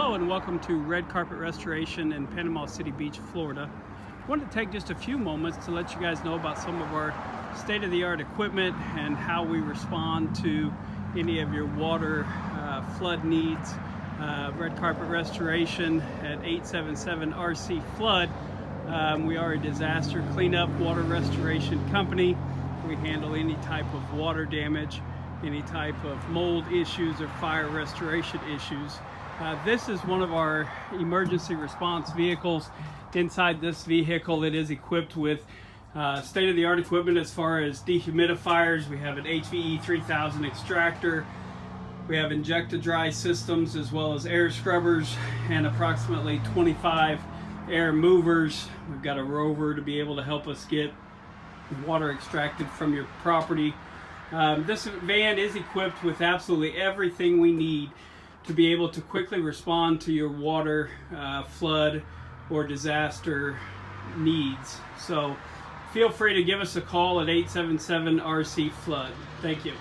Hello and welcome to Red Carpet Restoration in Panama City Beach, Florida. I wanted to take just a few moments to let you guys know about some of our state-of-the-art equipment and how we respond to any of your water flood needs. Red Carpet Restoration at 877 RC Flood. We are a disaster cleanup water restoration company. We handle any type of water damage, any type of mold issues or fire restoration issues. This is one of our emergency response vehicles. Inside this vehicle, it is equipped with state-of-the-art equipment as far as dehumidifiers. We have an HVE 3000 extractor. We have inject-to-dry systems as well as air scrubbers and approximately 25 air movers. We've got a rover to be able to help us get water extracted from your property. This van is equipped with absolutely everything we need to be able to quickly respond to your water, flood, or disaster needs. So feel free to give us a call at 877 RC Flood. Thank you.